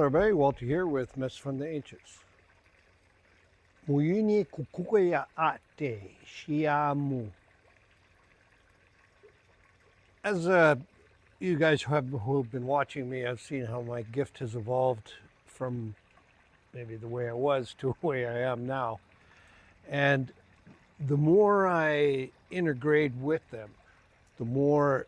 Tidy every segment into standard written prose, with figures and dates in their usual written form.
everybody, Walter here with Mess from the Ancients. Muyini kukuya ate shiamu. As you guys who've been watching me, I've seen how my gift has evolved from maybe the way I was to the way I am now. And the more I integrate with them, the more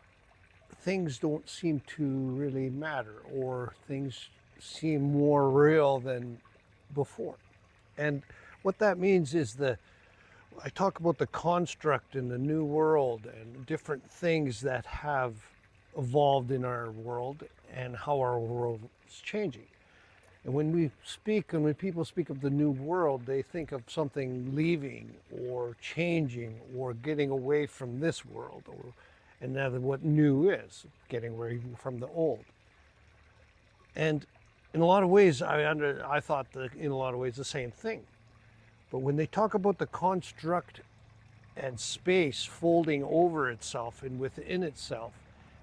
things don't seem to really matter, or things seem more real than before. And what that means is I talk about the construct in the new world and different things that have evolved in our world and how our world is changing. And when people speak of the new world, they think of something leaving or changing or getting away from this world, and now what new is, getting away from the old. And in a lot of ways, I thought that in a lot of ways the same thing. But when they talk about the construct and space folding over itself and within itself,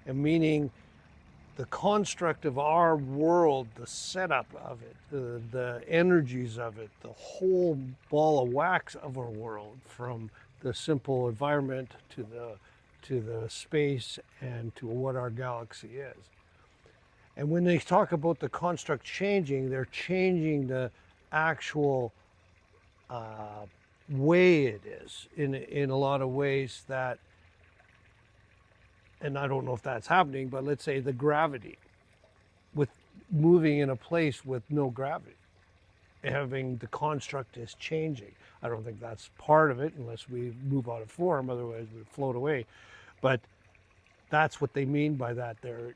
and meaning the construct of our world, the setup of it, the energies of it, the whole ball of wax of our world, from the simple environment to the space and to what our galaxy is. And when they talk about the construct changing, they're changing the actual way it is in a lot of ways that, and I don't know if that's happening, but let's say the gravity, with moving in a place with no gravity, having the construct is changing. I don't think that's part of it unless we move out of form, otherwise we float away. But that's what they mean by that. The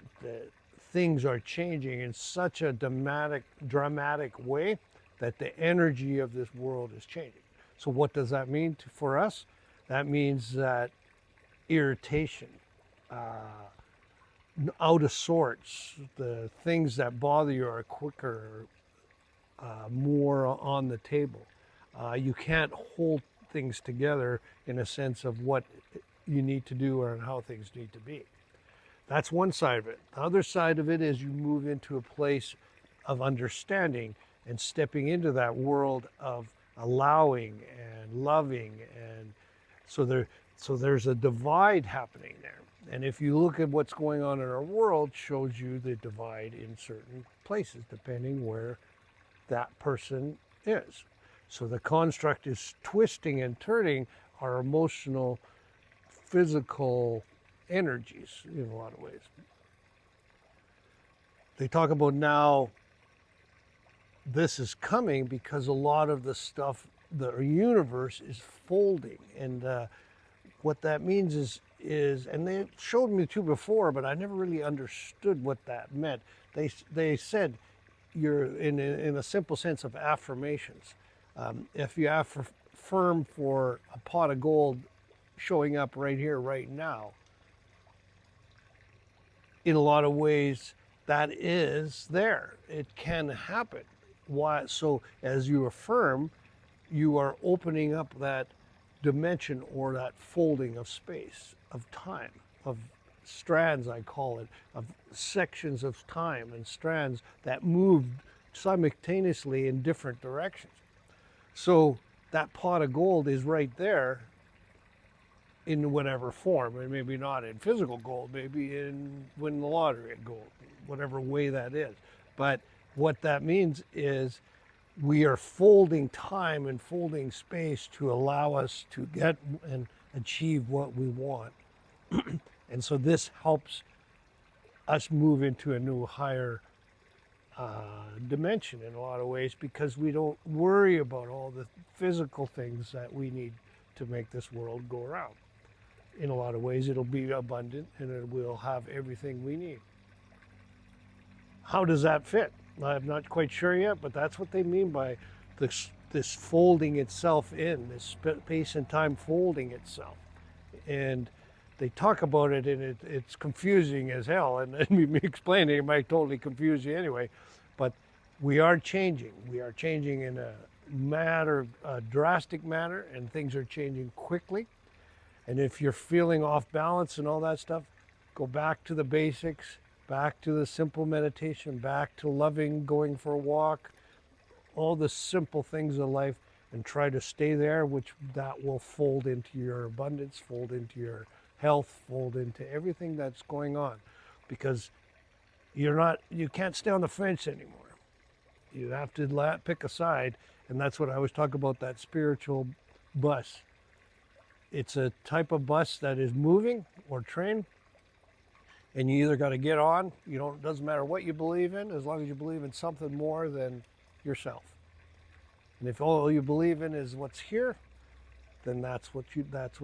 things are changing in such a dramatic way that the energy of this world is changing. So what does that mean for us? That means that irritation, out of sorts, the things that bother you are quicker, more on the table. You can't hold things together in a sense of what you need to do or how things need to be. That's one side of it. The other side of it is you move into a place of understanding and stepping into that world of allowing and loving, and so there's a divide happening there. And if you look at what's going on in our world, shows you the divide in certain places depending where that person is. So the construct is twisting and turning our emotional, physical energies in a lot of ways. They talk about now this is coming because a lot of the stuff, the universe is folding. And what that means is, and they showed me too before, but I never really understood what that meant. They said you're in a simple sense of affirmations. If you affirm for a pot of gold showing up right here, right now, in a lot of ways, that is there. It can happen. Why? So as you affirm, you are opening up that dimension or that folding of space, of time, of strands, I call it, of sections of time and strands that move simultaneously in different directions. So that pot of gold is right there in whatever form, and maybe not in physical gold, maybe in winning the lottery at gold, whatever way that is. But what that means is we are folding time and folding space to allow us to get and achieve what we want. And so this helps us move into a new higher dimension in a lot of ways, because we don't worry about all the physical things that we need to make this world go around. In a lot of ways, it'll be abundant and it will have everything we need. How does that fit? I'm not quite sure yet, but that's what they mean by this folding itself in, this space and time folding itself. And they talk about it, and it's confusing as hell. And me explaining it might totally confuse you anyway. But we are changing. We are changing in a drastic manner, and things are changing quickly. And if you're feeling off balance and all that stuff, go back to the basics back to the simple meditation, back to loving, going for a walk, all the simple things of life, and try to stay there, which that will fold into your abundance, fold into your health, fold into everything that's going on. Because you can't stay on the fence anymore. You have to pick a side, and that's what I was talking about, that spiritual bus. It's a type of bus that is moving, or train, and you either got to get on. Doesn't matter what you believe in, as long as you believe in something more than yourself. And if all you believe in is what's here, then that's where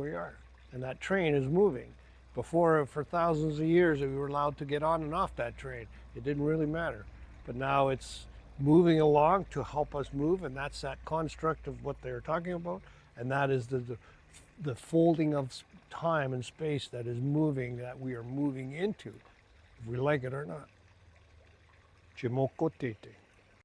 you are. And that train is moving. Before, for thousands of years, we were allowed to get on and off that train. It didn't really matter. But now it's moving along to help us move, and that's that construct of what they're talking about. And that is the folding of time and space that is moving, that we are moving into, if we like it or not. Chimoko tete.